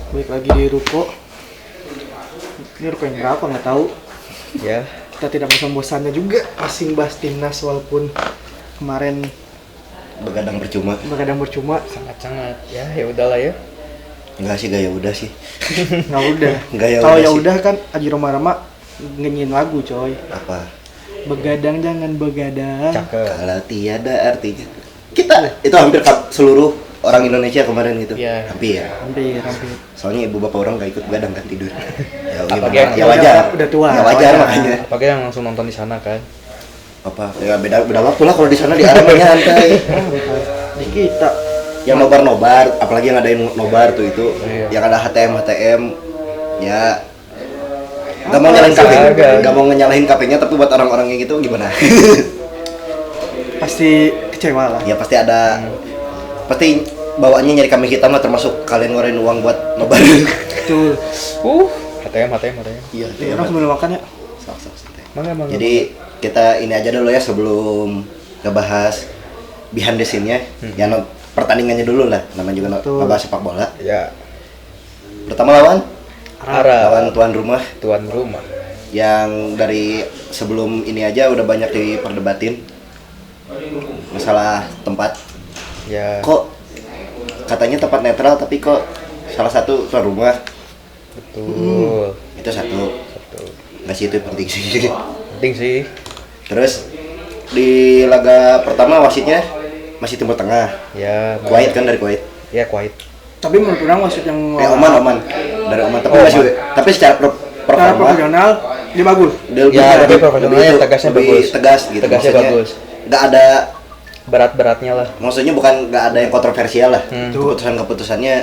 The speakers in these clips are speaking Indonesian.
Balik lagi di ruko. Ini ruko yang berapa nggak tahu. Ya, Kita tidak bosan-bosannya juga masih bahas timnas walaupun kemarin Begadang percuma. begadang percuma. sangat-sangat ya udahlah ya. Enggak sih, gaya udah sih. Nggak udah. Nggak ya Kalau udah ya sih. udah kan Aji Roma Rama nyanyiin lagu coy. Apa? Begadang jangan begadang. Cakep. Kalau tiada artinya. Kita itu hampir seluruh orang Indonesia kemarin gitu. Iya. Hampir. Hampir. Soalnya ibu bapak orang gak ikut begadang kan tidur. Ya, Apalagi gimana? yang- Ya wajar. Udah tua. Ya wajar makanya. Apalagi yang langsung nonton di sana kan. Apa? Ya beda waktu lah kalau di sana di Arabnya santai. Di kita. Yang nobar, apalagi yang ngadain nobar tuh itu, Iya. yang ada HTM, ya nggak mau Apa nyalahin sih? KP, nggak mau nyalahin KP-nya, tapi buat orang-orang yang gitu gimana? Pasti kecewa lah. Ya pasti ada, pasti bawaannya nyari kambing hitam lah, termasuk kalian ngeluarin uang buat nobar. Betul. HTM. Iya, Ya, orang sebelum makan ya. santai. Mana. Jadi kita ini aja dulu ya sebelum ngebahas behind the scene-nya, ya pertandingannya dulu lah, namanya juga Betul. ngebahas sepak bola. Ya, Pertama lawan Arab, tuan rumah. tuan rumah. Yang dari sebelum ini aja udah banyak diperdebatin masalah tempat. Ya, Kok katanya tempat netral tapi kok salah satu tuan rumah. betul. Itu satu. Betul. Nggak sih, itu penting sih. Penting sih. Terus di laga pertama wasitnya masih Timur Tengah. Ya, Kuwait kan, dari Kuwait. Ya, Kuwait. Tapi menurut orang wasit yang Oman. Dari Oman. Tapi Oh, masih, Oman. tapi secara secara performa profesional dia bagus. dia Ya, tapi profesionalnya tegasnya lebih bagus. tegas gitu. Tegasnya Maksudnya bagus. nggak ada, Berat-beratnya lah. maksudnya bukan nggak ada yang kontroversial lah. Hmm. Keputusannya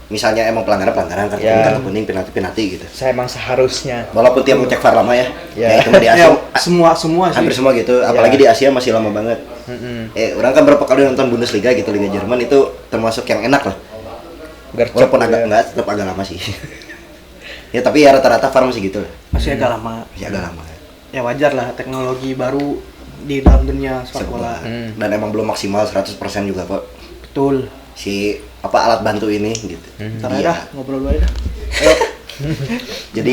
misalnya emang pelanggaran kartu Ya. kuning, kartu kuning, penalti gitu. Saya emang seharusnya. Walaupun tiap ngecek VAR lama ya. Ya. Itu mah di Asia Ya, semua sih. hampir semua gitu. Apalagi di Asia masih lama banget. Orang kan berapa kali nonton Bundesliga gitu, Liga Jerman itu termasuk yang enak lah. Gercep Walaupun ya. agak enggak, tetap agak lama sih. Ya tapi ya rata-rata VAR masih gitu lah. Masih agak lama. Masih agak lama. Ya wajar lah teknologi baru di dalam dunia sepak bola. Dan emang belum maksimal 100% juga kok. Betul. Si apa alat bantu ini gitu. Ntar aja Iya. dah, ngobrol dulu aja dah. Ayo. Jadi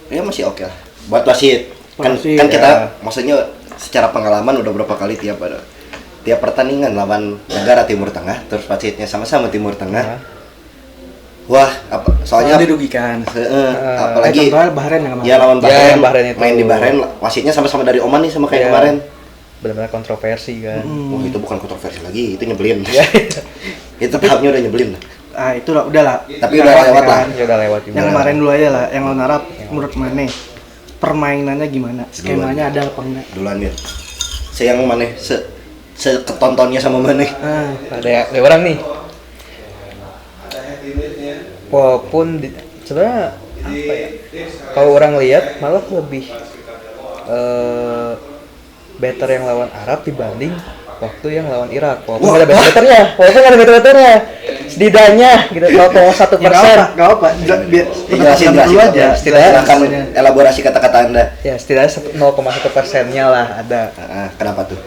ya masih oke lah. Buat wasit. Kan Wasit, kan kita ya. maksudnya secara pengalaman udah berapa kali tiap pertandingan lawan negara Timur Tengah, terus wasitnya sama-sama Timur Tengah. Nah. Wah, soalnya dirugikan. apalagi contohnya Bahrain yang kemarin. ya lawan Ya, Bahrain, yang Bahrain itu. main di Bahrain, wasitnya sama-sama dari Oman nih, sama kayak Ya. kemarin. Benar-benar kontroversi kan. Wah, itu bukan kontroversi lagi, itu nyebelin. Ya, Itu tahapnya udah nyebelin. Ah, itu udah lah. Tapi udah lewat lah. ya udah lewat juga. Yang kemarin dulu aja lah, yang lawan Arab menurut mana? Permainannya gimana? Skemanya ada apa enggak? Duluan ya. Saya yang mana? Seketontonnya sama mana? Ah, Ada orang nih. Walaupun sebenarnya apa ya? Kalau orang lihat malah lebih better yang lawan Arab dibanding waktu yang lawan Irak. Walaupun nggak ada better-betternya, setidaknya gitu. 0,1%. Enggak apa. Biar Jelasin dulu aja. Silakan elaborasi kata-kata Anda. Ya setidaknya 0,1%-nya lah ada. Kenapa tuh?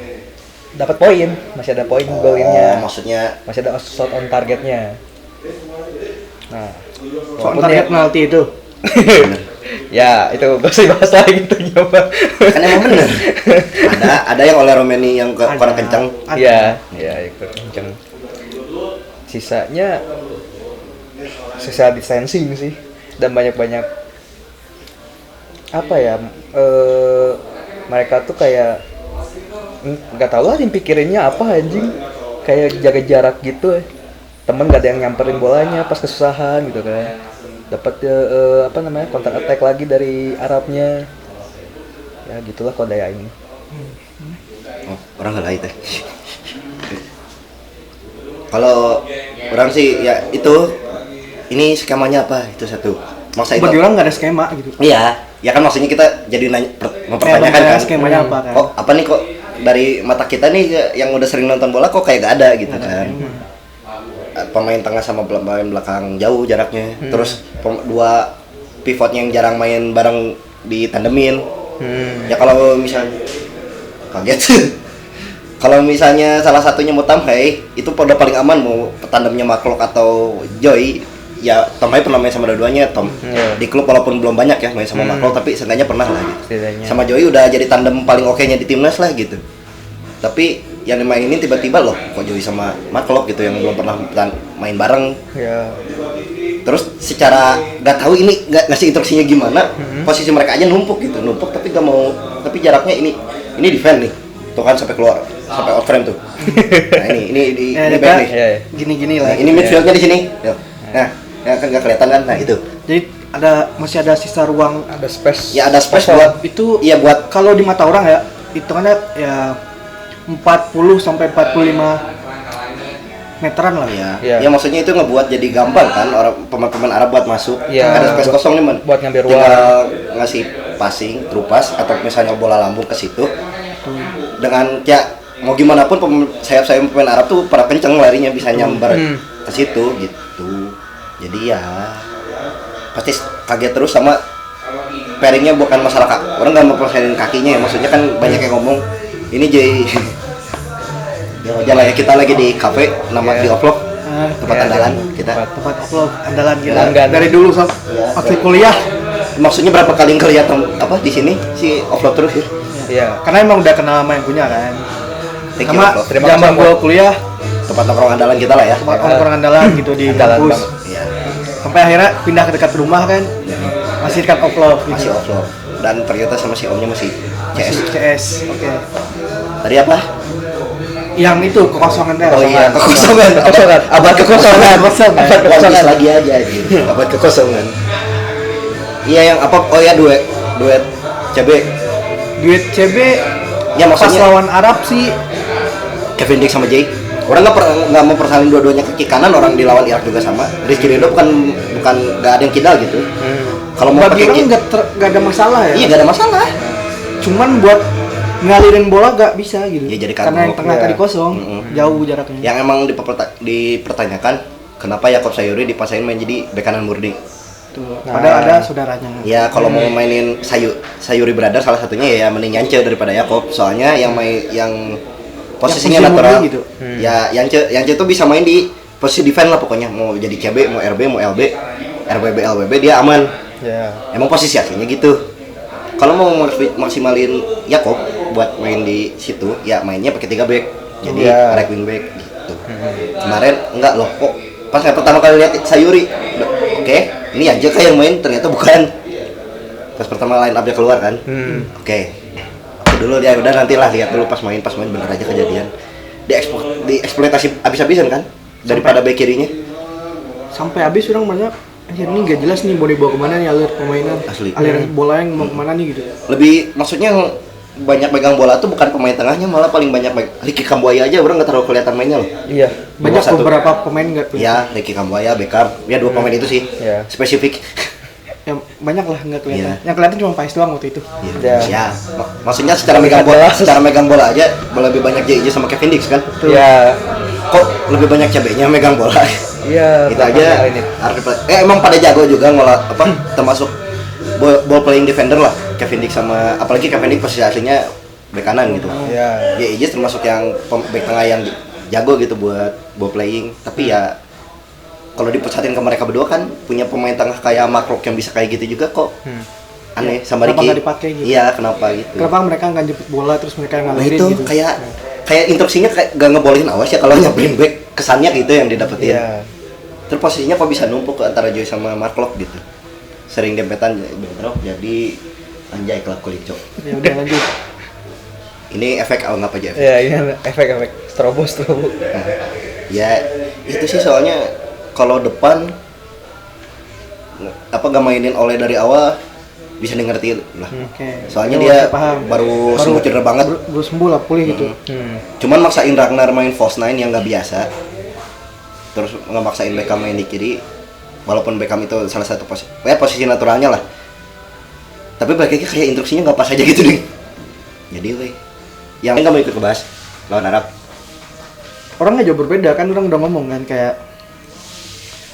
Dapat poin, masih ada poin golnya, Maksudnya masih ada shot on targetnya. Nah, Soal walaupun target ya- penalti itu. ya itu gak usah dibahas lagi gitu nyoba. kan emang bener. ada yang oleh Romeni yang Ada. kurang kencang. Iya, ikut kenceng. Sisanya sisa distancing sih dan banyak apa ya? Mereka tuh kayak nggak tahu lah yang pikirinnya apa anjing, kayak jaga jarak gitu. Temen gak ada yang nyamperin bolanya pas kesusahan gitu kan. Dapat counter attack lagi dari Arabnya. Ya gitulah kode ya ini. Oh, orang nggak lain teh. Kalau orang sih ya itu, ini skemanya apa itu satu. Maksa itu. Bagi orang nggak ada skema gitu. Iya, ya kan maksudnya kita jadi mempertanyakan kan. Skemanya apa kan? Kok apa nih kok dari mata kita nih yang udah sering nonton bola kok kayak gak ada gitu kan. Pemain tengah sama pemain belakang jauh jaraknya. Terus dua pivotnya yang jarang main bareng ditandemin. Ya kalau misalnya kaget. Kalau misalnya salah satunya mau Tamhei, itu udah paling aman mau tandemnya Maklok atau Joy. ya Tom Hai pernah main sama dua-duanya. Tom Iya. di klub walaupun belum banyak ya main sama Mark Locke, tapi seenggaknya pernah lah gitu. Setidaknya. Sama Joey udah jadi tandem paling oke-nya di timnas lah gitu. Tapi yang dimainin tiba-tiba loh kok Joey sama Mark Locke gitu yang belum pernah main bareng. Ya. Terus secara nggak tahu ini nggak ngasih instruksinya gimana, posisi mereka aja numpuk tapi nggak mau, tapi jaraknya ini defend nih, tuh kan sampai keluar sampai out frame tuh. Nah ini back nih. Iya. Gini-gini Nah, lah. ini midfieldnya di sini. Nah, ya kan nggak kelihatan kan? Nah itu. Jadi masih ada sisa ruang. Ada space. Ya ada space Kosong. buat Itu iya buat kalau di mata orang ya hitungannya ya 40 sampai 45 meteran lah ya. Iya. ya maksudnya itu ngebuat jadi gampang kan orang pemain-pemain Arab buat masuk. Iya. Ada space kosong nih, Man. Buat ngambil Tinggal ruang. ngasih passing, through pass atau misalnya bola lambung ke situ. Dengan ya mau gimana pun sayap-sayap pemain Arab tuh pada kenceng larinya bisa nyambar ke situ gitu. Jadi ya pasti kaget terus sama pairingnya, bukan masalah orang nggak mau persenin kakinya ya, maksudnya kan banyak yang ngomong ini jadi ya wajar lah ya, kita lagi di cafe nama di Offlock, tempat Iya, andalan iya. kita. Tempat upload andalan kita Langganan. dari dulu sampai waktu kuliah. Maksudnya berapa kali ngeliat apa di sini si Offlock terus ya. Iya. Karena emang udah kenal sama yang punya kan. Thank you, Sama Offlock. Terima zaman kasih, gua Offlock. kuliah Tempat nongkrong andalan kita lah ya. tempat orang-orang andalan gitu di Andalan kampus. banget. Iya, Sampai akhirnya pindah ke dekat rumah kan. Masih dekat upload masih gitu. Offlock. Dan ternyata sama si omnya masih CS. CS. Oke. Tadi apa? Yang itu kekosongan deh. Oh iya, kekosongan. Kekosongan. Abad kekosongan. Kekosongan. Abad kekosongan lagi aja gitu. Abad kekosongan. Iya yang apa? Oh ya duet CB. Duit CB Ya pas maksudnya lawan Arab sih Kevin Dix sama Jay. Orang nggak mau persalin dua-duanya ke kiri kanan, orang di lawan Irak juga sama. Rizky Ridho bukan nggak ada yang kidal gitu. Kalau mau bagi pakai orang nggak ada masalah ya. iya nggak ada masalah. Cuman buat ngalirin bola nggak bisa gitu. Ya, jadi karena yang kagok. tengah Iya. tadi kosong, jauh jaraknya. Yang emang dipertanyakan kenapa Yakob Sayuri dipasangin main jadi bek kanan murni. Tuh. Nah. Padahal ada saudaranya. Ya kalau mau mainin Sayuri Brother salah satunya ya mending Yance daripada Yakob. Soalnya yang posisinya posisi natural murni gitu. Ya Yance tuh bisa main di posisi defense lah pokoknya. Mau jadi CB, mau RB, mau LB, RBB, LBB dia aman. Ya. Emang posisi aslinya gitu. Kalau mau maksimalin Yakob buat main di situ, ya mainnya pakai 3 back. Jadi Iya. right wing back gitu. Kemarin enggak loh kok. Pas saya pertama kali lihat Sayuri, oke, ini aja kayak yang main ternyata bukan. Pas pertama line up dia keluar kan. Oke. Oke dulu dia udah nantilah lihat dulu pas main bener aja kejadian. Dieksploitasi habis-habisan kan daripada back kirinya. Sampai habis orang banyak anjir ini gak jelas nih mau dibawa kemana nih alir permainan. Asli. Aliran bola yang mau kemana nih gitu. Lebih maksudnya banyak megang bola tuh bukan pemain tengahnya, malah paling banyak Ricky Kambuaya aja orang nggak terlalu kelihatan mainnya loh. Iya. Banyak Satu. beberapa pemain nggak tuh. Ya Ricky Kambuaya, Beckham, ya 2 pemain itu sih Iya. spesifik. Yang banyak lah nggak kelihatan. Iya. Yang kelihatan cuma Pais doang waktu itu. Ya. Ya, maksudnya secara megang bola, aja lebih banyak JJ sama Kevin Dix kan. Ya. Kok lebih banyak CB-nya megang bola? Iya. Itu aja. Ini. Emang pada jago juga ngolah apa termasuk ball playing defender lah. Kevin Dix sama apalagi Kevin Dix posisi aslinya bek kanan gitu. Ya. Ya Ijaz termasuk yang bek tengah yang jago gitu buat ball playing, tapi ya kalau dipusatin ke mereka berdua kan punya pemain tengah kayak Makrok yang bisa kayak gitu juga kok. Aneh sama Kenapa Ricky. nggak dipakai gitu? Iya, kenapa gitu? Kenapa mereka nggak jemput bola terus mereka yang Nah, ngalirin itu gitu? kayak instruksinya kayak gak ngebolehin awas ya kalau nyamperin back, kesannya gitu yang didapetin. Iya. Terus posisinya kok bisa numpuk ke antara Joy sama Mark Locke gitu. Sering dempetan bentrok jadi anjay kelak kulit cok. Ya udah lanjut. Ini efek nggak apa aja efek. Ya, ini efek strobo. Nah, ya itu sih soalnya kalau depan apa gak mainin oleh dari awal bisa di ngerti lah. Oke. Soalnya Ya, dia saya paham. baru sembuh cedera banget. Baru sembuh lah pulih gitu. Cuman maksain Ragnar main false nine yang nggak biasa. Terus nggak maksain Beckham main di kiri. Walaupun Beckham itu salah satu posisi naturalnya lah. Tapi balik lagi kayak instruksinya nggak pas aja gitu deh. Jadi yang nggak mau ikut kebahas lawan Arab. Orangnya jauh berbeda kan, orang udah ngomong kan kayak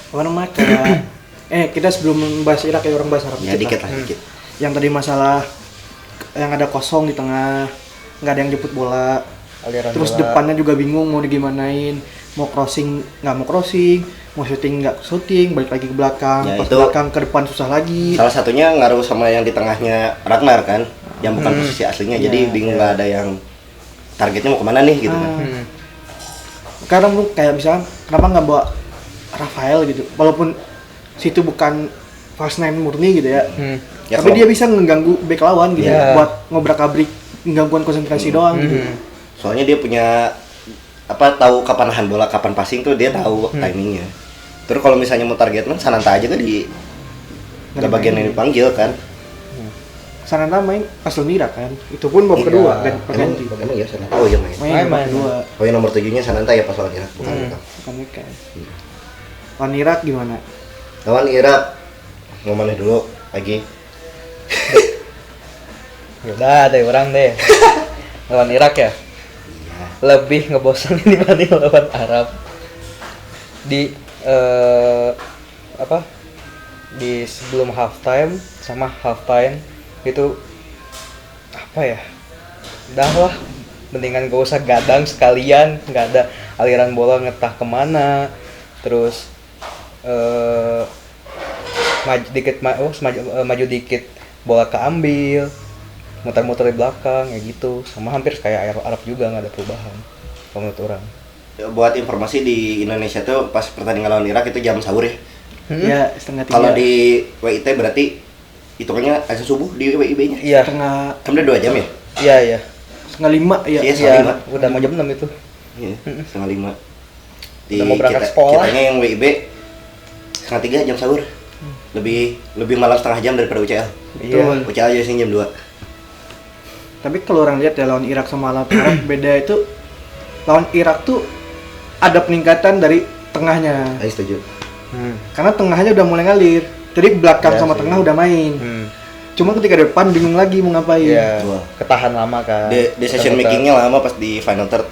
apa namanya kayak kita sebelum bahas Irak ya orang bahas Arab Ya dikit lah dikit. Yang tadi masalah yang ada kosong di tengah, nggak ada yang jemput bola. Aliran Terus bola. depannya juga bingung mau digimanain. mau crossing nggak mau crossing, mau shooting nggak shooting, balik lagi ke belakang, Ya, pas itu belakang ke depan susah lagi. salah satunya ngaruh sama yang di tengahnya Ragnar kan, yang bukan posisi aslinya, Iya, jadi bingung nggak ada yang targetnya mau kemana nih gitu kan. Sekarang lu kayak misalnya kenapa nggak bawa Rafael gitu, walaupun situ bukan fast nine murni gitu ya, Ya, tapi kalau- dia bisa mengganggu back lawan gitu, Iya. buat ngobrak-abrik, gangguan konsentrasi doang gitu. Soalnya dia punya tahu kapan nahan bola, kapan passing tuh dia tahu timingnya. Terus kalau misalnya mau target man, Sananta aja kan di nggak bagian yang dipanggil kan. Sananta main pas Lumira kan, itu pun babak kedua dan Emang, ganti. emang ya Sananta. Oh iya main. Main babak Main. kedua, Oh iya nomor 7-nya Sananta ya pas lawan Irak, bukan Irak. bukan kan. Lawan Irak gimana? Lawan Irak mau mana dulu lagi? Yaudah deh orang deh. Lawan Irak ya. Lebih ngebosanin dibanding lawan Arab. Di di sebelum halftime sama halftime itu apa ya? Udah lah, mendingan gak usah gadang sekalian, nggak ada aliran bola ngetah kemana, terus maju dikit bola keambil, muter-muter di belakang ya gitu, sama hampir kayak Arab juga nggak ada perubahan kalau menurut orang. Buat informasi di Indonesia tuh pas pertandingan lawan Irak itu jam sahur ya. Ya setengah tiga. Kalau di WIT berarti hitungannya azan subuh di WIB-nya. Iya, setengah Kan udah 2 jam ya? iya, setengah lima ya. Iya, iya, setengah lima. udah mau jam 6 itu. Iya, setengah 5. Udah mau berangkat sekolah. Kitanya yang WIB setengah 3 jam sahur. Lebih malam setengah jam daripada UCL. Iya. UCL aja sih jam 2. Tapi kalau orang lihat ya lawan Irak sama lawan Arab beda itu, lawan Irak tuh ada peningkatan dari tengahnya. Ayo setuju. Karena tengahnya udah mulai ngalir. Jadi belakang Iya sama sih. tengah udah main. Cuma ketika depan bingung lagi mau ngapain. Iya, Wah. ketahan lama kan. Decision Muter-muter. makingnya lama pas di final third.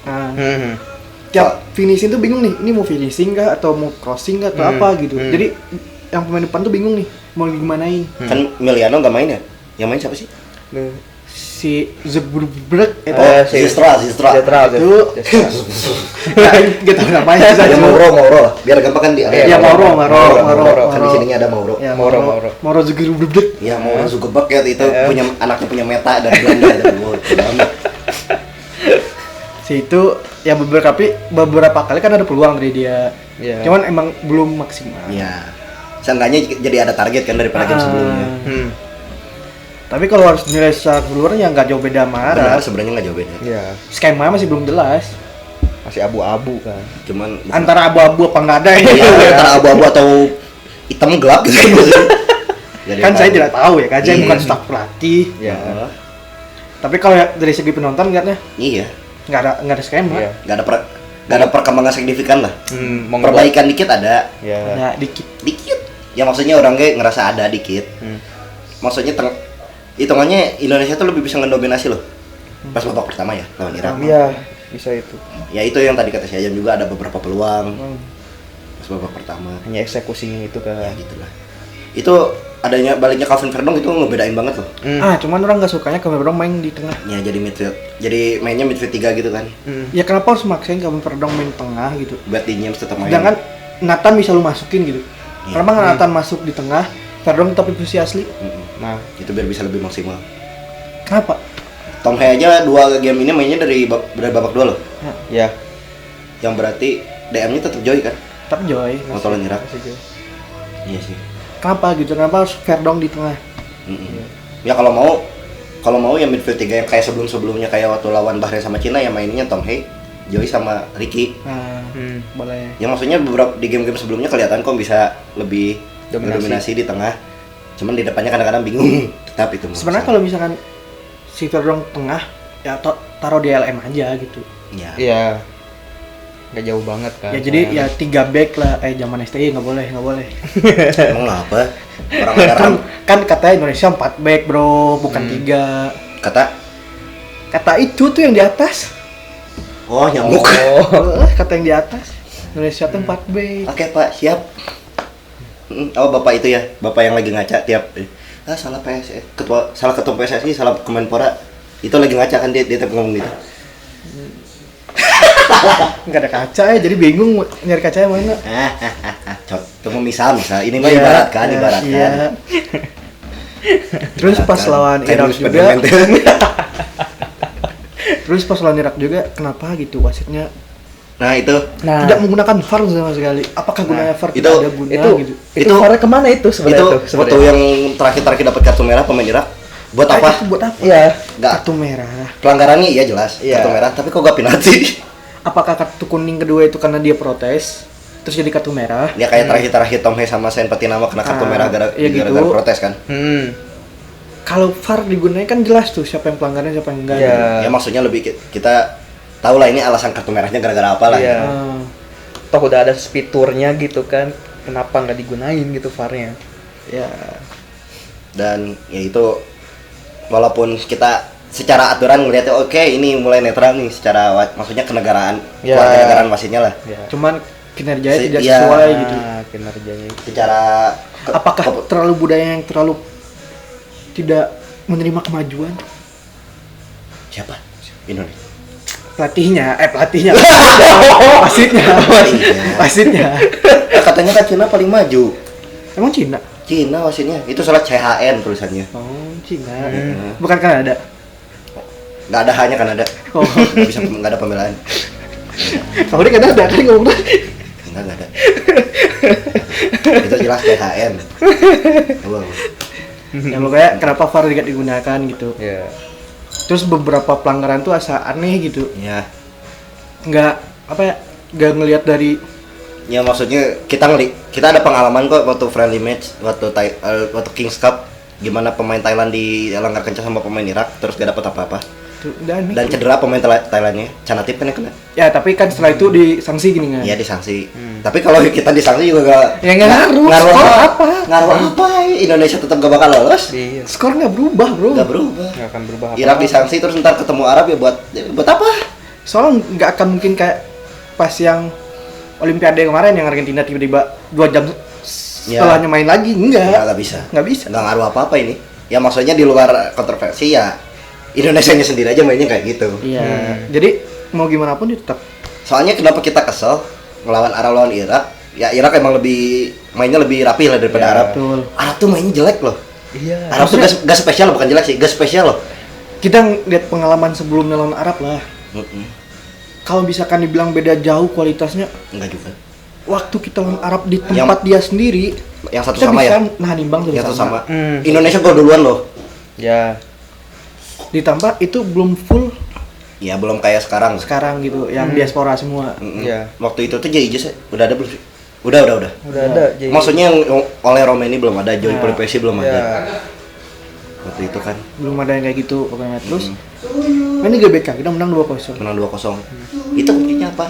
Nah, Hmm. tiap finishing tuh bingung nih, ini mau finishing kah atau mau crossing kah atau apa gitu. Jadi yang pemain depan tuh bingung nih, mau gimanain. Kan Miliano nggak main ya? Yang main siapa sih? Si Zebrbrek itu Zistra. itu gitu namanya Ya saja. Mauro. Biar gampang kan di Ya Mauro. Kan di sininya ada Mauro. Ya Mauro. Mauro Zebrbrek. Ya Mauro Zuckerberg ya itu anaknya punya Meta dan Belanda ada banget. Si itu ya beberapa kali kan ada peluang dari dia. Iya. Cuman emang belum maksimal. Iya. Seenggaknya jadi ada target kan daripada game sebelumnya. Tapi kalau harus nilai secara keseluruhan ya nggak jauh beda sama Benar Arab. sebenarnya nggak jauh beda. Iya, Skema masih belum jelas. masih abu-abu kan. Cuman Antara abu-abu apa nggak ada ya. iya, antara abu-abu atau hitam gelap gitu. Jadi Kan saya tidak tahu ya, kan saya Iya. bukan staf pelatih. Iya. Tapi kalau ya dari segi penonton lihatnya Iya. nggak ada skema. Iya. Nggak ada perkembangan signifikan lah. Mau ngebuat- Perbaikan dikit ada. Ya. Ya dikit. Dikit. Ya maksudnya orang kayak ngerasa ada dikit. Maksudnya hitungannya Indonesia tuh lebih bisa ngedominasi loh. Pas babak pertama ya lawan Irak. Iya, bisa itu. Ya itu yang tadi kata si Ajam juga ada beberapa peluang. Pas babak pertama. Hanya eksekusinya itu Ya kan. gitulah. Itu adanya baliknya Calvin Verdong itu ngebedain banget loh. Cuman orang nggak sukanya Kevin Perdong main di tengah. Ya jadi midfield. Jadi mainnya midfield 3 gitu kan. Ya kenapa harus maksain Kevin Perdong main tengah gitu? Buat di James tetap main. Sedangkan Nathan bisa lu masukin gitu. Iya. Kenapa nggak Nathan masuk di tengah, Perdong tapi posisi asli? Nah, Itu biar bisa lebih maksimal. Kenapa? Tom Hay aja 2 game ini mainnya dari babak 2 loh. ya. Yang berarti DM-nya tetap Joy kan? Tapi Joy. Motolan Irak. Masih Joy. Iya sih. Kenapa gitu? Kenapa harus Perdong di tengah? Ya kalau mau ya midfield 3 yang kayak sebelum-sebelumnya kayak waktu lawan Bahrain sama Cina ya mainnya Tom Hay, Joy sama Ricky. Nah, boleh. Ya maksudnya beberapa di game-game sebelumnya kelihatan kok bisa lebih Dominasi. dominasi di tengah. Cuman di depannya kadang-kadang bingung. Tetap itu. Sebenarnya kalau misalkan si Perdong tengah, ya taruh di LM aja gitu. ya Iya. Nggak jauh banget kan. Ya jadi ya 3 back lah. Zaman STI nggak boleh. emang apa? Orang ada kan katanya Indonesia 4 back bro, bukan 3. kata Itu tuh yang di atas. oh nyamuk. Kata yang di atas. Indonesia tuh 4 back. Oke Pak, siap. Oh bapak itu ya, bapak yang lagi ngaca tiap salah ketua PSSI, salah Kemenpora. Itu lagi ngaca kan dia tiap ngomong gitu. Nggak ada kaca ya, jadi bingung mau nyari kacanya mana. Itu misal ini mah ibarat kan. Iya. Terus pas lawan Irak juga. Terus pas lawan Irak juga, kenapa gitu wasitnya Nah itu tidak menggunakan VAR sama sekali? Apakah gunanya VAR itu- tidak ada guna gitu? Itu VAR kemana itu sebenarnya itu waktu yang terakhir dapat kartu merah pemain Irak. Buat apa? Itu buat apa? Iya. Nggak. Kartu merah. Pelanggarannya iya jelas, Iya. kartu merah, tapi kok gak penalti? Apakah kartu kuning kedua itu karena dia protes terus jadi kartu merah? Ya kayak terakhir Tom Hanks sama Saint Patinama kena kartu merah iya gitu. gara-gara protes kan. Kalau VAR digunakan kan jelas tuh siapa yang pelanggaran siapa yang enggak. Iya. gitu. Ya maksudnya lebih kita tahu lah ini alasan kartu merahnya gara-gara apa lah. Iya. Ah, Toh udah ada fiturnya gitu kan, kenapa nggak digunain gitu VAR-nya? ya. Dan ya itu walaupun kita secara aturan ngeliatnya oke ini mulai netral nih secara maksudnya kenegaraan Ya. kewarganegaraan wasitnya lah. Ya. Cuman kinerjanya tidak Iya. sesuai gitu. Kinerjanya itu. Secara Apakah terlalu budaya yang terlalu tidak menerima kemajuan? siapa? Indonesia. Pelatihnya wasitnya. Wasitnya. Katanya kan Cina paling maju. Emang Cina? Cina wasitnya. Itu salah CHN tulisannya. Oh, Cina. Bukan Kanada. Nggak ada hanya kan ada. Oh. Nggak ada pembelaan. Kalau dia Kanada kan ngomong Nggak ada. Itu jelas CHN. Wow. ya pokoknya kenapa VAR tidak digunakan gitu. Ya. Terus beberapa pelanggaran tuh asa aneh gitu. Ya. Nggak nggak ngelihat dari Ya maksudnya kita ada pengalaman kok waktu friendly match waktu Kings Cup gimana pemain Thailand dilanggar kencang sama pemain Irak terus gak dapat apa-apa tuh, dan dan cedera pemain Thailandnya Canatip kan yang kena. ya tapi kan setelah itu disanksi gini kan. Iya disanksi. Tapi kalau kita disanksi juga Ya nggak ngaruh. Ngaruh Skor apa? apa? Ngaruh apa? Indonesia tetap gak bakal lolos. Iya. Skor nggak berubah bro. Gak berubah. Nggak akan berubah apa. Irak disanksi terus ntar ketemu Arab ya buat apa? Soalnya nggak akan mungkin kayak pas yang Olimpiade kemarin yang Argentina tiba-tiba 2 jam setelahnya main lagi Nggak bisa. Nggak bisa. Nggak ngaruh apa-apa ini. Ya maksudnya di luar kontroversi ya Indonesianya sendiri aja mainnya kayak gitu. Iya. Jadi mau gimana pun dia tetap. Soalnya kenapa kita kesel ngelawan Arab lawan Irak? Ya Irak emang mainnya lebih rapi lah daripada Ya, Arab. betul. Arab tuh mainnya jelek loh. Iya. Arab tuh gak spesial bukan jelek sih, gak spesial loh. Kita lihat pengalaman sebelumnya lawan Arab lah. Kalau misalkan dibilang beda jauh kualitasnya, Enggak juga. waktu kita lawan Arab di tempat dia sendiri, Yang satu kita sama bisa ya. nimbang tuh Yang satu sama. Hmm. Indonesia gol duluan loh. Ya. Ditambah itu belum full Ya belum kayak sekarang. sekarang gitu, yang diaspora semua. Iya. Waktu itu tuh JIJ udah ada belum sih? Udah. Udah ada. Jadi. Maksudnya yang oleh Romeni belum ada, Joy Ya. Polipesi belum Ya. ada. Waktu itu kan Belum ada yang kayak gitu pokoknya. Terus ini GBK kita menang 2-0. menang 2-0. Itu buktinya apa?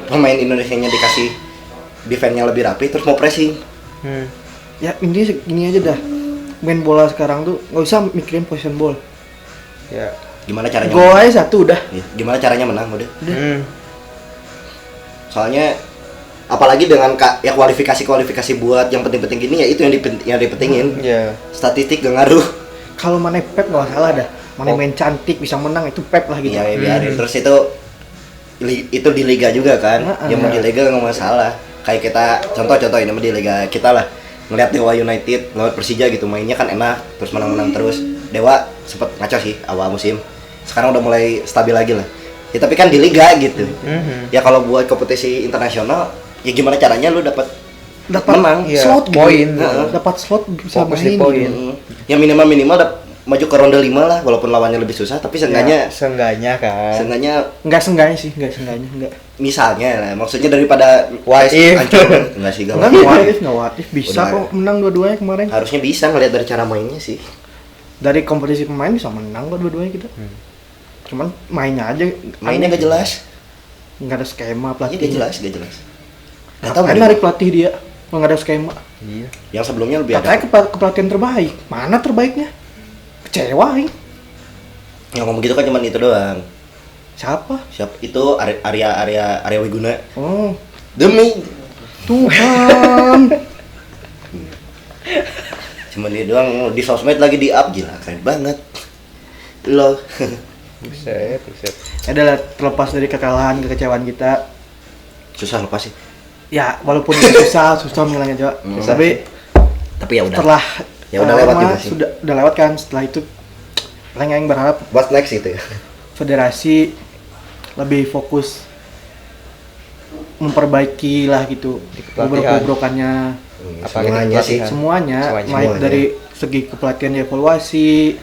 Pemain Indonesianya dikasih defense-nya lebih rapi terus mau pressing. Hmm. Ya intinya gini aja dah. Main bola sekarang tuh nggak usah mikirin possession ball. Ya. Gimana caranya? Gol menang? aja satu udah. Iya, gimana caranya menang udah. Hmm. Soalnya apalagi dengan kualifikasi buat yang penting-penting gini ya itu yang dipentingin. Ya. Statistik gak ngaruh. Kalau Mane Pep nggak salah dah. Mane main cantik bisa menang itu Pep lah gitu. Iya, ya, biarin. Terus itu di liga juga kan. Yang mau di liga nggak masalah. Kayak kita contoh ini mah di liga kita lah. Ngeliat Dewa United ngeliat Persija gitu mainnya kan enak terus menang terus. Dewa sempet ngaco sih awal musim. Sekarang udah mulai stabil lagi lah. Ya tapi kan di liga gitu. Ya kalau buat kompetisi internasional ya gimana caranya lu dapat menang. Iya, Slot gitu. poin. Dapat slot bisa Fokus di main poin. gitu. Ya minimal maju ke ronde 5 lah walaupun lawannya lebih susah tapi seenggaknya Seenggaknya kan. Enggak seenggaknya sih, enggak. misalnya lah, maksudnya daripada What if? hancur enggak sih Enggak what if bisa Udah. kok menang dua-duanya kemarin. harusnya bisa ngelihat dari cara mainnya sih. Dari kompetisi pemain bisa menang kok dua-duanya kita. Cuman mainnya aja Mainnya gak jelas. Enggak ada skema Iya pelatih. gak jelas. Gak tahu Kan dari pelatih dia enggak ada skema. Iya. yang sebelumnya lebih Katanya ada. kepelatihan terbaik. Mana terbaiknya? Kecewa ini. Yang ngomong gitu kan cuma itu doang. Siapa? Siap itu Arya Wiguna. Oh, Demi Tuhan. cuma dia doang di sosmed lagi di up gila keren banget. Loh. Buset. Adalah terlepas dari kekalahan, kekecewaan kita, Susah lepas sih. ya walaupun itu susah menghilangnya juga. Tapi ya udah. Setelah Ya udah lewat juga sih. udah lewat kan. Setelah itu paling yang berharap What's next gitu ya. federasi lebih fokus memperbaiki lah gitu Pelatihan. bobrok-bobrokannya Semuanya sih. semuanya, baik Semuanya. dari segi kepelatihan dievaluasi,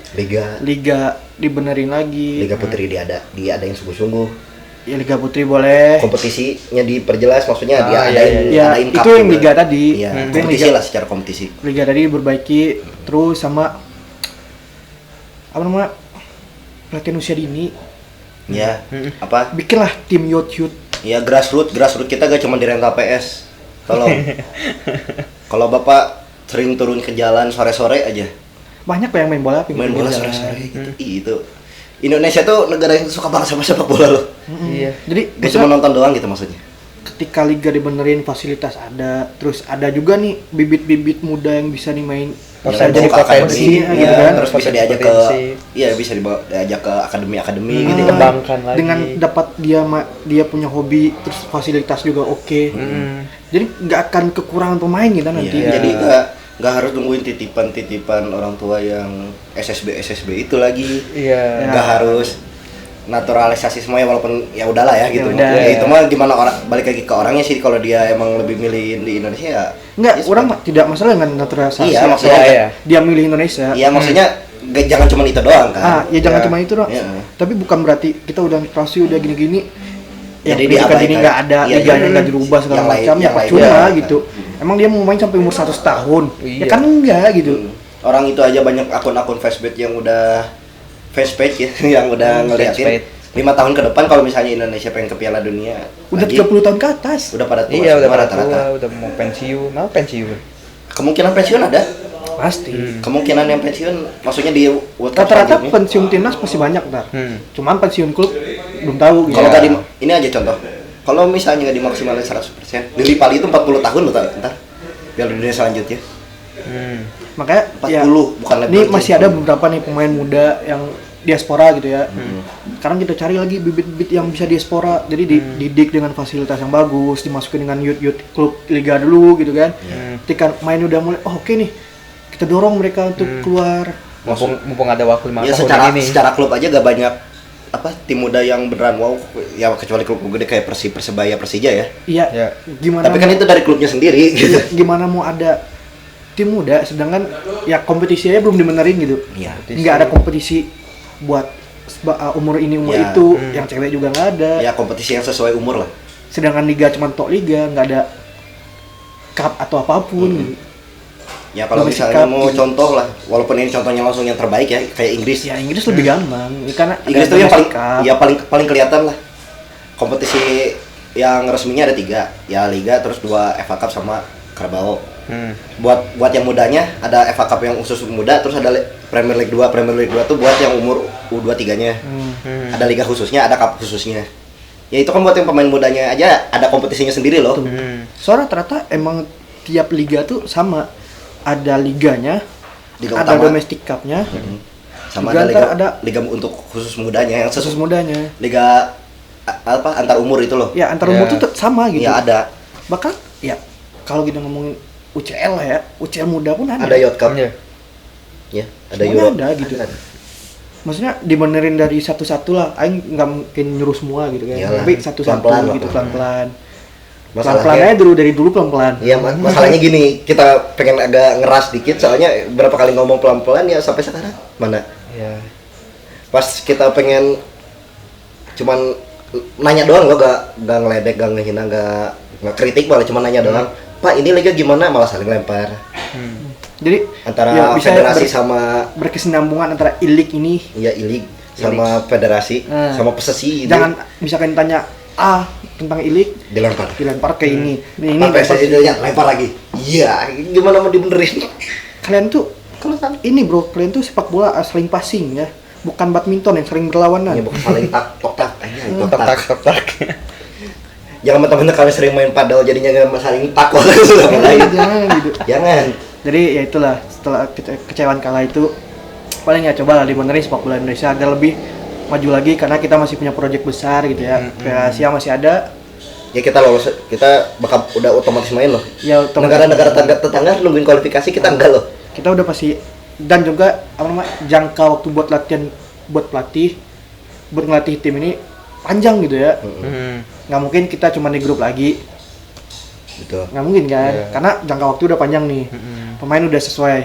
Liga dibenerin lagi, Liga Putri diadain sungguh-sungguh. ya Liga Putri boleh, Kompetisinya diperjelas, maksudnya Ah, diadain ya adain itu cup yang juga. liga tadi, Iya, itu yang kompetisi liga, lah secara kompetisi. liga tadi diperbaiki terus sama apa namanya pelatihan usia dini, Ya, apa? bikinlah tim youth. Ya grassroots kita gak cuma di rental PS. Tolong. Kalau Bapak sering turun ke jalan sore-sore aja, Banyak kok yang main bola, main bola jalan. sore-sore gitu. Itu. Indonesia tuh negara yang suka banget sama sepak bola loh. Iya. Jadi Gak cuma nonton doang gitu maksudnya. ketika liga dibenerin, fasilitas ada, terus ada juga nih bibit-bibit muda yang bisa nih main, Bisa Yang jadi bawa ke potensi, akademi, gitu ya, kan. terus bisa diajak ke Potensi. iya bisa diajak ke akademi gitu. Ah, Dikembangkan lagi. dengan dapat dia punya hobi, terus fasilitas juga oke. Jadi nggak akan kekurangan pemain kita nanti. Iya, jadi nggak harus nungguin titipan orang tua yang SSB itu lagi. Iya. Nggak harus naturalisasi semuanya, walaupun ya udahlah ya gitu. Ya udah. Ya, itu mah gimana orang, balik lagi ke orangnya sih, kalau dia emang lebih milih di Indonesia ya. Nggak, ya orang tidak masalah dengan naturalisasi. Iya, maksudnya iya. dia milih Indonesia. Iya, maksudnya jangan cuma itu doang kan. Ya jangan Ya. cuma itu doang. Iya. Tapi bukan berarti kita udah naturalisasi udah gini-gini. Yang Jadi pendidikan diabaikan. ini nggak ada, Iya, liganya iya. nggak dirubah segala Yang lain- macam, ya yang lain percuma ya. gitu. Emang dia mau main sampai umur 100 tahun? Iya. Ya kan enggak gitu. Orang itu aja banyak akun-akun Facebook yang udah fanspage ya, yang udah ngeliatin fanspage. 5 tahun ke depan kalau misalnya Indonesia pengen ke Piala Dunia Udah lagi, 30 tahun ke atas. udah pada tua Iya, udah semua pada rata-rata. tua, udah mau pensiun. Mau pensiun. Kemungkinan pensiun ada. Pasti. Kemungkinan yang pensiun maksudnya di World Cup Rata-rata selanjutnya. pensiun timnas pasti banyak ntar. Hmm. Cuman pensiun klub belum tahu gitu. Kalau Iya. nggak ini aja contoh. Kalau misalnya nggak dimaksimalin 100%, Lili Pali itu 40 tahun loh ntar Piala Dunia selanjutnya. Makanya 40, bukan ini lebih. masih ada beberapa nih pemain muda yang diaspora gitu ya. Sekarang kita cari lagi bibit-bibit yang bisa diaspora. Jadi dididik dengan fasilitas yang bagus, dimasukin dengan youth klub liga dulu gitu kan. Ketika main udah mulai, oh oke nih, kita dorong mereka untuk keluar. Mumpung ada waktu 5 Ya tahun ini. secara klub aja gak banyak apa tim muda yang beneran wow ya, kecuali klub gede kayak Persibaya, Persija ya. Iya. Ya. Gimana? Tapi kan itu dari klubnya sendiri gitu. Gimana mau ada tim muda, sedangkan ya kompetisinya belum dibenerin gitu. Iya. Nggak ada kompetisi buat umur ini umur Ya. itu, yang cewek juga nggak ada. Ya kompetisi yang sesuai umur lah. Sedangkan liga cuma tok liga, nggak ada cup atau apapun gitu. Ya kalau Domestic misalnya Cup mau gitu. contoh lah, walaupun ini contohnya langsung yang terbaik ya, kayak Inggris. Ya Inggris lebih gampang, ya, karena ada Inggris tuh yang paling Domestic Cup. ya paling kelihatan lah. Kompetisi yang resminya ada 3, ya Liga, terus 2 FA Cup sama Carabao. Buat yang mudanya ada FA Cup yang khusus muda, terus ada Premier League 2. Premier League 2 tuh buat yang umur U23-nya. Ada liga khususnya, ada cup khususnya. Ya itu kan buat yang pemain mudanya aja ada kompetisinya sendiri loh. Soalnya ternyata emang tiap liga tuh sama, ada liganya, Liga ada utama. domestic cup-nya, Sama juga ada ntar ada liga untuk khusus mudanya yang khusus mudanya. liga apa antar umur itu loh. Ya antar umur Ya. tuh sama gitu. Iya ada. Bahkan ya kalau kita ngomongin UCL lah ya, UCL muda pun ada. Ada Yacht Cup. Iya. Ya, ada Semuanya Euro. ada gitu. Maksudnya dibenerin dari satu-satu lah. Aing nggak mungkin nyuruh semua gitu kan. Iyalah. Tapi satu-satu Pelan-pelan lah, gitu, pelan-pelan. Masalahnya- Pelan-pelan aja dari dulu pelan-pelan. Iya, masalahnya gini, kita pengen agak ngeras dikit soalnya berapa kali ngomong pelan-pelan ya sampai sekarang mana? Iya. Pas kita pengen cuman nanya doang lo, gak ngeledek, gak ngehina, gak kritik, malah cuma nanya doang. Pak, ini liga gimana? Malah saling lempar. Jadi Antara ya, bisa federasi sama berkesinambungan antara ilik ini. ya ilig sama federasi Nah. sama PSSI itu Jangan misalkan tanya A tentang ilik dilempar. dilempar ke ini. Ini Apa lempar PSSI ke- itu ya, lempar lagi. Iya, gimana mau dibenerin? Kalian tuh kalau ini bro, kalian tuh sepak bola sering passing ya, bukan badminton yang sering berlawanan. Ya bukan saling tok tak. Tok tak tok tak. Jangan teman-teman kalian sering main padel jadinya nggak saling takut sudah mulai. Jangan gitu. Jangan. Jadi ya itulah, setelah kecewaan kalah itu paling ya coba lah dibenerin sepak bola Indonesia agar lebih maju lagi karena kita masih punya proyek besar gitu ya. Piala Asia masih ada. Ya kita lolos, kita bakal udah otomatis main loh. Ya otomatis. Negara-negara tetangga nungguin kualifikasi kita enggak loh. Kita udah pasti, dan juga apa namanya, jangka waktu buat latihan buat pelatih buat ngelatih tim ini panjang gitu ya. Nggak mungkin kita cuma di grup lagi. Betul. Nggak mungkin kan, Iya. karena jangka waktu udah panjang nih. Pemain udah sesuai,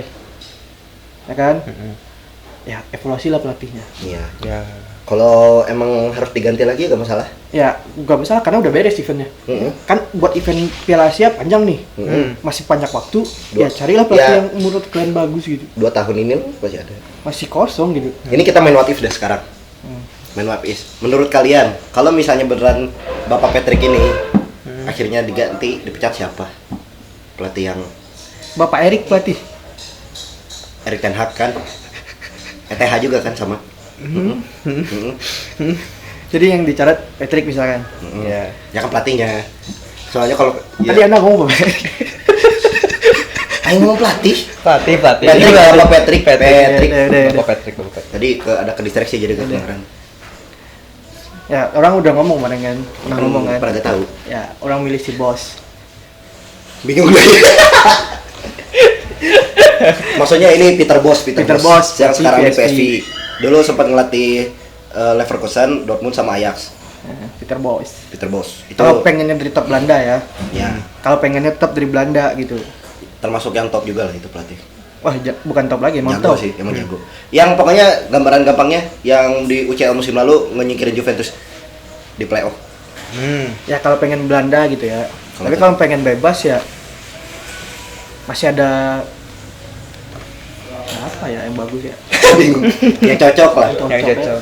ya kan? Ya evaluasi lah pelatihnya. Iya. Ya. Kalau emang harus diganti lagi gak masalah. Ya nggak masalah karena udah beres eventnya. Kan buat event Piala Asia panjang nih, masih banyak waktu. Ya carilah pelatih Ya. yang menurut kalian bagus gitu. 2 tahun ini loh masih ada. Masih kosong gitu. Ini kita main what if deh sekarang. Main what if. Menurut kalian, kalau misalnya beneran Bapak Patrick ini akhirnya diganti, dipecat siapa? Pelatih yang Bapak Erik pelatih. Erik Ten Hag kan? ETH juga kan sama. Jadi yang dicatat Patrick misalkan. Iya. Ya kan pelatihnya. Soalnya kalau Tadi Anda ngomong Bapak Erik. ayo ngomong pelatih. Pelatih. Patrick apa Patrick? Patrick. Bapak Patrick. Tadi ada kedistraksi jadi kedengeran. Ya orang udah ngomong kemarin kan, udah ngomong kan. Pada tahu. Ya orang milih si bos. Bingung gue. Maksudnya ini Peter Bosz Peter Bosz, yang sekarang di PSV. PSV. Dulu sempat ngelatih Leverkusen, Dortmund sama Ajax. Peter Bosz. Peter Bosz. Itu Kalau pengennya dari top Belanda ya. ya Kalau pengennya top dari Belanda gitu. termasuk yang top juga lah itu pelatih. Wah, bukan top lagi, emang Jago top. sih, emang jago. Yang pokoknya gambaran gampangnya yang di UCL musim lalu nyingkirin Juventus di playoff. Ya kalau pengen Belanda gitu ya. Kalau Tapi kalau pengen bebas ya masih ada apa ya yang bagus ya. Bingung. Yang cocok lah. Yang cocok.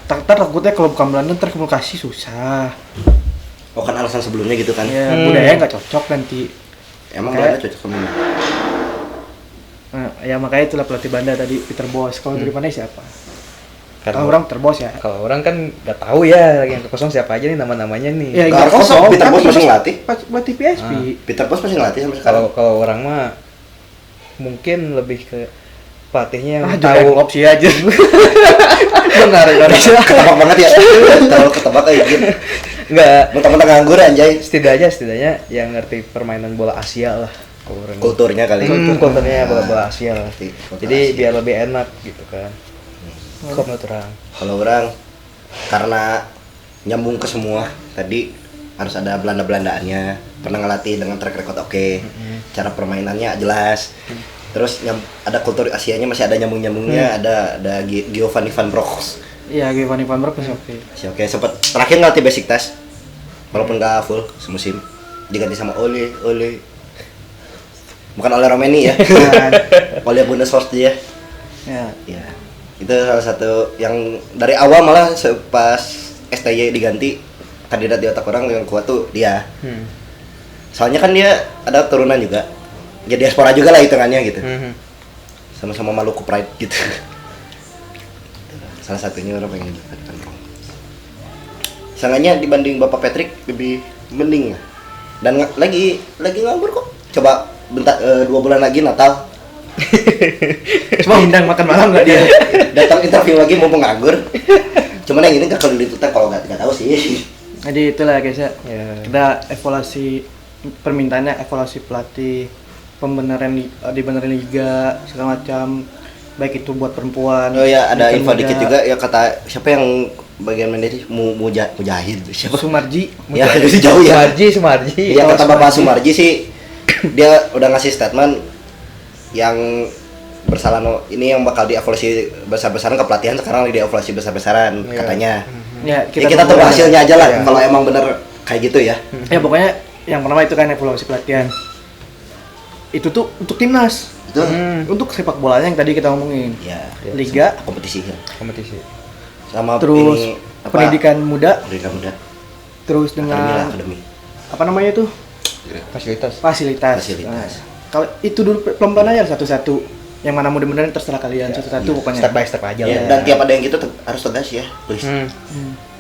Takutnya kalau bukan Belanda ntar komunikasi susah. Oh kan alasan sebelumnya gitu kan. Ya budaya nggak cocok nanti. Emang Kayak- Belanda cocok sama ini. Nah, ya makanya itulah pelatih Belanda tadi Peter Bosz. Kalau dari mana siapa? Karena Kalau orang Peter Bosz ya. kalau orang kan nggak tahu ya yang kosong siapa aja nih nama-namanya nih. Ya Nggak kosong, Peter Bosz masih ngelatih. Pelatih PSV. Peter Bosz masih ngelatih sampai sekarang. Kalau orang mah mungkin lebih ke pelatihnya yang Jurgen tahu. Klopp sih aja. Benar. Ketebak banget ya. Terlalu ketebak kayak gini. Enggak, Mentang-mentang nganggur anjay. setidaknya yang ngerti permainan bola Asia lah. Kalau orang Kulturnya kali. kulturnya bola Asia lah. Ngerti kultur Jadi Asia. biar lebih enak gitu kan. Kok menurut orang? Kalau orang karena nyambung ke semua tadi harus ada Belanda-Belandaannya, pernah ngelatih dengan track record oke, cara permainannya jelas, terus ada kultur Asianya masih ada nyambung-nyambungnya, ada Giovanni Van Bronckhorst Iya, Giovanni Van Broek masih oke. masih oke, sempet terakhir ngelatih Besiktas walaupun nggak full semusim, diganti sama Ole bukan Ole Romeni ya, Ole Gunnar dia. Ya. Ya, itu salah satu yang dari awal malah pas STY diganti kandidat di otak orang yang kuat tuh dia. Soalnya kan dia ada turunan juga, jadi diaspora juga lah hitungannya gitu. Sama-sama Maluku Pride gitu. Salah satunya orang pengen dapatkan. Seenggaknya dibanding Bapak Patrick lebih mending lah. Dan lagi nganggur kok. Coba bentar 2 bulan lagi Natal. Cuma undang makan malam nggak dia? Datang interview lagi mumpung nganggur. Cuman yang ini nggak kalau ditutup kalau nggak tahu sih. Jadi itulah guys ya. Ya. Kita evaluasi permintaannya, evaluasi pelatih, dibenerin liga segala macam. Baik itu buat perempuan. Oh ya ada bukan info muda. dikit juga ya kata siapa yang bagian manajer Mujahid siapa? Sumarji. Ya itu jauh ya. Sumarji. Iya kata Bapak Sumarji sih dia udah ngasih statement yang bersalah ini yang bakal dievaluasi besar-besaran kepelatihan sekarang lagi dievaluasi besar-besaran Iya. katanya. Ya, Kita tunggu aja. hasilnya aja lah Iya. kalau emang bener kayak gitu ya. Ya pokoknya yang pertama itu kan evaluasi pelatihan. Itu tuh untuk timnas, Itu untuk sepak bolanya yang tadi kita ngomongin. ya Liga, kompetisi ya. Kompetisi. Sama terus ini pendidikan muda, pendidikan muda. terus Akademi lah, dengan akademi. apa namanya tuh Fasilitas. fasilitas. Fasilitas. Nah, kalau itu dulu pelan aja satu-satu. Yang mana mudah-mudahan terserah kalian satu-satu pokoknya. Step by step aja Ya, lah. dan tiap ada yang gitu harus tegas ya, please.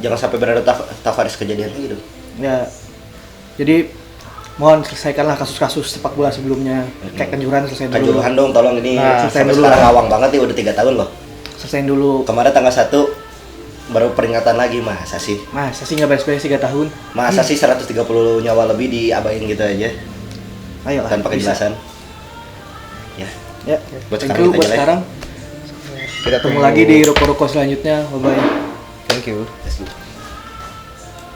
Jangan sampai berada Tavares kejadiannya gitu. Ya, jadi mohon selesaikanlah kasus-kasus sepak bola sebelumnya. Kayak Kanjuruhan selesai dulu. Kanjuruhan dong tolong ini Nah, sampai selesai dulu sekarang lah. ngawang banget nih udah 3 tahun loh. Selesaiin dulu. Kemarin tanggal 1 baru peringatan lagi, masa sih? Masa sih nggak beres-beres 3 tahun? Masa sih 130 nyawa lebih diabain gitu aja Ayolah. tanpa bisa. kejelasan. Ya, Ya, buat thank sekarang you kita buat aja lah. sekarang. Kita Ketemu lagi di ruko-ruko selanjutnya. Bye bye. Thank you. Let's go.